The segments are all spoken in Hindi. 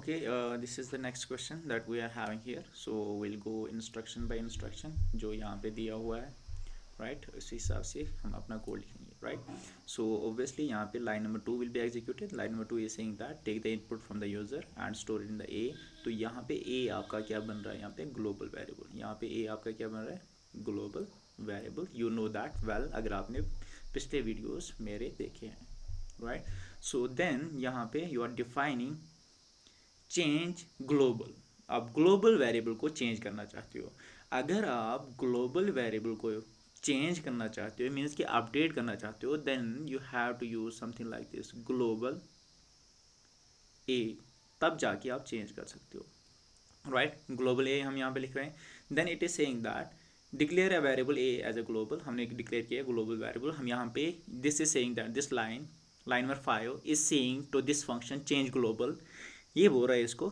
Okay, this is the next question that we are having here. So we'll go instruction by instruction जो यहाँ पे दिया हुआ है, right? उस हिसाब से हम अपना कोड लिखेंगे, right? So obviously यहाँ पे line number 2 will be executed. Line number 2 is saying that take the input from the user and store it in the A. तो यहाँ पे A आपका क्या बन रहा है? यहाँ पे global variable. यहाँ पे A आपका क्या बन रहा है? Global variable. You know that well अगर आपने पिछले videos मेरे देखे हैं, right? So then यहाँ पे you are defining change global. आप ग्लोबल वेरिएबल को चेंज करना चाहते हो। अगर आप ग्लोबल वेरिएबल को चेंज करना चाहते हो मीन्स कि अपडेट करना चाहते हो, then you have to use something like this global a, तब जाके आप चेंज कर सकते हो, राइट? ग्लोबल ए हम यहाँ पे लिख रहे हैं। Then it is saying that declare a variable a as a global, हमने डिक्लेयर किया ग्लोबल वेरिएबल। हम यहाँ पे this is saying that this line number 5 is saying to this function change global. ये बोल रहा है इसको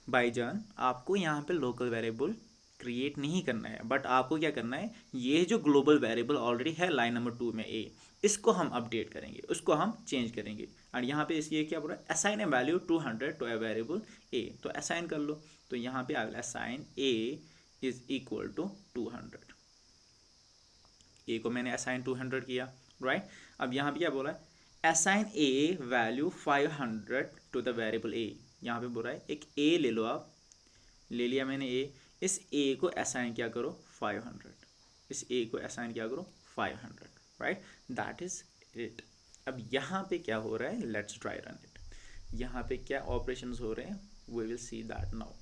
भाईजान आपको यहाँ पे लोकल वेरिएबल क्रिएट नहीं करना है, बट आपको क्या करना है, ये जो ग्लोबल वेरिएबल ऑलरेडी है लाइन नंबर 2 में ए, इसको हम अपडेट करेंगे, उसको हम चेंज करेंगे। और यहाँ पे इसलिए क्या बोल रहा है, assign a value 200 to a variable a, तो असाइन कर लो। तो यहाँ पे I assign a is equal to 200, a को मैंने असाइन 200 किया, राइट? अब यहाँ पे क्या बोला है, assign a value 500 to the variable a. यहाँ पे बोल रहा है एक ए ले लो, आप ले लिया मैंने ए, इस ए को असाइन क्या करो 500, इस ए को असाइन क्या करो 500, राइट? That is it. अब यहाँ पे क्या हो रहा है, लेट्स ट्राई रन इट। यहाँ पे क्या ऑपरेशंस हो रहे हैं, we will see that now.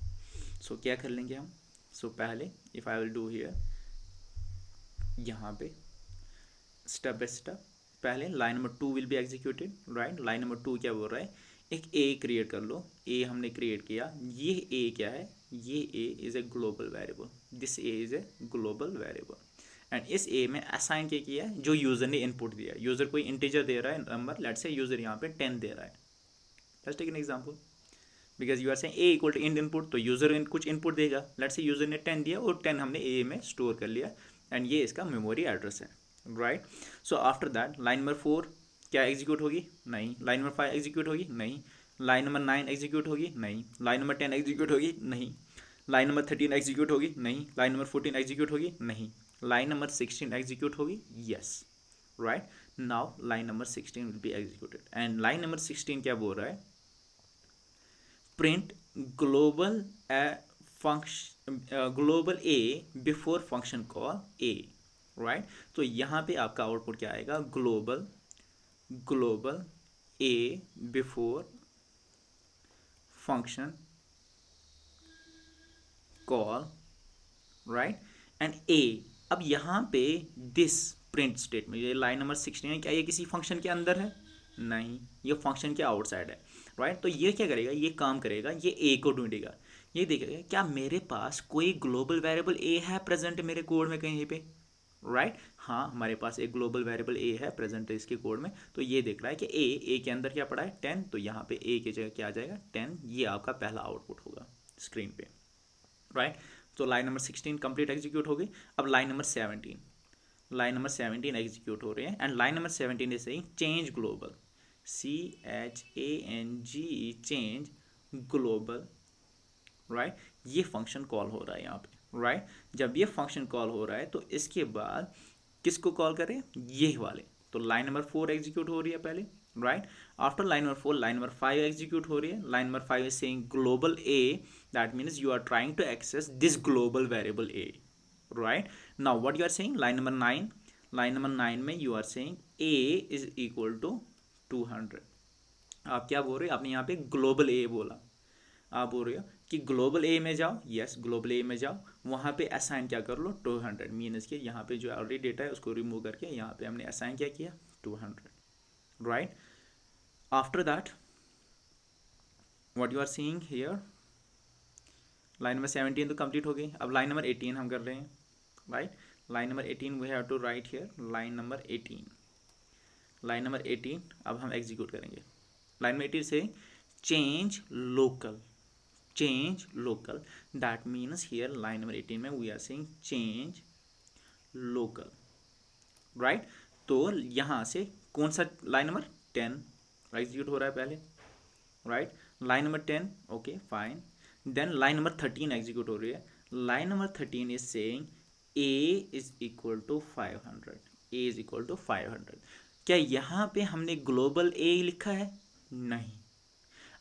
So क्या कर लेंगे हम, सो पहले if I will do here, यहाँ पे स्टेप बाय स्टेप पहले line number 2 will be executed, right? Line number 2 क्या बोल रहा है, एक ए क्रिएट कर लो। ए हमने क्रिएट किया, ये ए क्या है, ये A is a global variable, this A is a global variable. And इस ए में असाइन क्या किया है, जो यूज़र ने इनपुट दिया। यूज़र कोई इंटीजर दे रहा है नंबर, लेट्स से यूज़र यहाँ पे 10 दे रहा है। Let's take an example, because you are saying a equal to in input, तो यूज़र कुछ इनपुट देगा। लेट्स से यूज़र ने 10 दिया और 10 हमने ए में स्टोर कर लिया, एंड ये इसका मेमोरी एड्रेस है, right? So after that line number 4 क्या एग्जीक्यूट होगी, नहीं। लाइन नंबर 5 एग्जीक्यूट होगी, नहीं। लाइन नंबर 9 एग्जीक्यूट होगी, नहीं। लाइन नंबर 10 एग्जीक्यूट होगी, नहीं। लाइन नंबर 13 एग्जीक्यूट होगी, नहीं। लाइन नंबर 14 एग्जीक्यूट होगी, नहीं। लाइन नंबर 16 एग्जीक्यूट होगी, yes, right? Now line number 16 will be executed, and line number 16 क्या बोल रहा है, print global function global a before function call a, right? तो यहाँ पे आपका आउटपुट क्या आएगा, global global a before function call, right? And a. अब यहाँ पे दिस प्रिंट स्टेटमेंट, ये लाइन नंबर 16 है, क्या ये किसी फंक्शन के अंदर है, नहीं, ये फंक्शन के आउटसाइड है, राइट? तो ये क्या करेगा, ये काम करेगा, ये ए को ढूंढेगा, ये देखेगा क्या मेरे पास कोई ग्लोबल वेरिएबल ए है प्रेजेंट मेरे कोड में कहीं पे, राइट? हाँ, हमारे पास एक ग्लोबल वेरिएबल ए है प्रेजेंट है इसके कोड में। तो ये देख रहा है कि ए के अंदर क्या पड़ा है 10, तो यहाँ पे ए की जगह क्या आ जाएगा 10, ये आपका पहला आउटपुट होगा स्क्रीन पे, राइट? तो लाइन नंबर 16 कंप्लीट एग्जीक्यूट हो गई। अब लाइन नंबर 17 एग्जीक्यूट हो रहे हैं, and line number 17 is saying change global, CHANG change global, right? ये फंक्शन कॉल हो रहा है यहाँ पे, राइट? जब ये फंक्शन कॉल हो रहा है तो इसके बाद किसको कॉल करें, ये वाले। तो लाइन नंबर 4 एग्जीक्यूट हो रही है पहले, right? After line number 4 line number 5 execute हो रही है। Line number 5 is saying global a, that means you are trying to access this global variable a, right? Now what you are saying, line number 9 में you are saying a is equal to 200। आप क्या बोल रहे हो, आपने यहाँ पे ग्लोबल ए बोला, आप बोल रहे हो कि ग्लोबल ए में जाओ, यस ग्लोबल ए में जाओ, वहाँ पे असाइन क्या कर लो 200, मीन्स के यहाँ पे जो ऑलरेडी डेटा है उसको रिमूव करके यहाँ पे हमने असाइन क्या किया 200, right? After that what you are seeing here, line number 17 तो कंप्लीट हो गई। अब लाइन नंबर 18 हम कर रहे हैं, right? Line number 18 we have to write here line number 18 अब हम एग्जीक्यूट करेंगे। लाइन नंबर 18 से change local, that means here line number 18 में we are saying change local, right? तो यहाँ से कौन सा लाइन नंबर 10 एग्जीक्यूट हो रहा है पहले, right? Line number 10, okay fine. Then line number 13 execute हो रही है। Line number 13 is saying a is equal to 500, a is equal to 500। क्या यहाँ पे हमने ग्लोबल ए लिखा है? नहीं।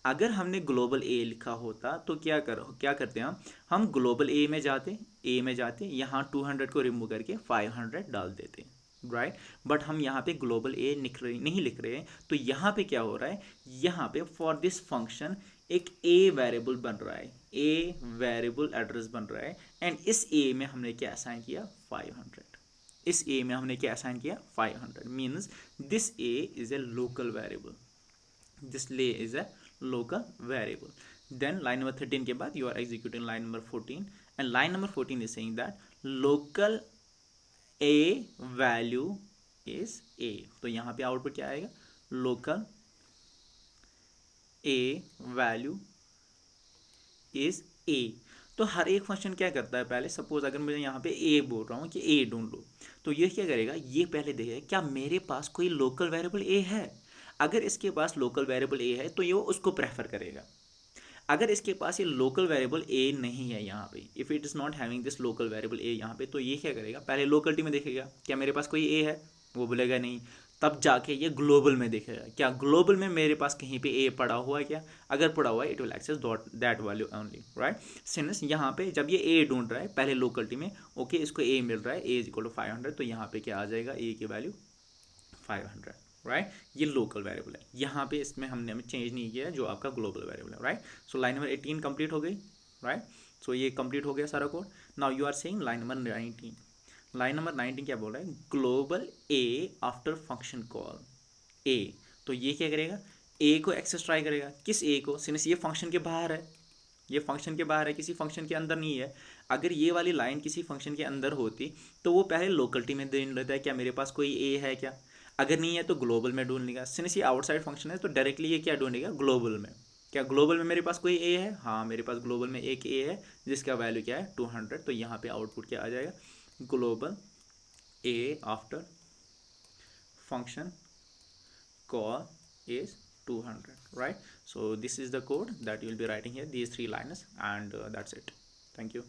अगर हमने ग्लोबल ए लिखा होता तो क्या करते हैं हम ग्लोबल ए में जाते यहाँ 200 को रिमूव करके 500 डाल देते, राइट। बट हम यहाँ पे ग्लोबल ए नहीं लिख रहे हैं, तो यहाँ पे क्या हो रहा है, यहाँ पे फॉर दिस फंक्शन एक ए वेरिएबल बन रहा है, ए वेरिएबल एड्रेस बन रहा है। एंड इस ए में हमने क्या असाइन किया, 500। इस ए में हमने क्या असाइन किया, 500, means this A is a local variable, this lay is a local variable. Then line number 13 के बाद you are executing line number 14, and line number 14 is saying that local a value is a। तो यहाँ पे आउटपुट क्या आएगा, local a value is a। तो हर एक फंक्शन क्या करता है, पहले सपोज अगर मुझे यहाँ पे a बोल रहा हूँ कि a ढूंढ लो, तो ये क्या करेगा, ये पहले देखेगा क्या मेरे पास कोई लोकल वेरिएबल a है। अगर इसके पास लोकल वेरिएबल a है तो ये उसको प्रेफर करेगा। अगर इसके पास ये लोकल वेरिएबल a नहीं है यहाँ पे, if it is not having this local variable a यहाँ पे, तो ये क्या करेगा, पहले लोकलिटी में देखेगा क्या मेरे पास कोई a है, वो बोलेगा नहीं। तब जाके ये ग्लोबल में देखेगा क्या ग्लोबल में मेरे पास कहीं पे a पड़ा हुआ है क्या, अगर पड़ा हुआ है it will access that value only, right. Since यहाँ पे जब ये a ढूंढ रहा है पहले लोकलिटी में, ओके इसको a मिल रहा है, a इज इक्वल टू 500, तो यहाँ पे क्या आ जाएगा, a की वैल्यू 500, राइट। ये लोकल वेरिएबल है, यहाँ पे इसमें हमने चेंज नहीं किया है जो आपका ग्लोबल वेरिएबल है, right. So line number 18 complete हो गई, राइट। सो ये कंप्लीट हो गया सारा code. Now you are saying line number 19। Line number 19 क्या बोल रहा है, global a after function call a. तो ये क्या करेगा, ए को एक्सेस ट्राई करेगा, किस ए को, सिंस ये फंक्शन के बाहर है, ये फंक्शन के बाहर है, किसी फंक्शन के अंदर नहीं है। अगर ये वाली लाइन किसी फंक्शन के अंदर होती तो वो पहले लोकलिटी में ढूंढ लेता है क्या मेरे पास कोई ए है क्या, अगर नहीं है तो ग्लोबल में ढूंढ लेगा। सिंस ये आउटसाइड फंक्शन है तो डायरेक्टली ये क्या ढूंढेगा, ग्लोबल में। क्या ग्लोबल में मेरे पास कोई ए है, हाँ मेरे पास ग्लोबल में एक ए है जिसका वैल्यू क्या है 200। तो यहाँ पे आउटपुट क्या आ जाएगा, global a after function call is 200, right? So this is the code that you will be writing here, these three lines, and that's it. Thank you.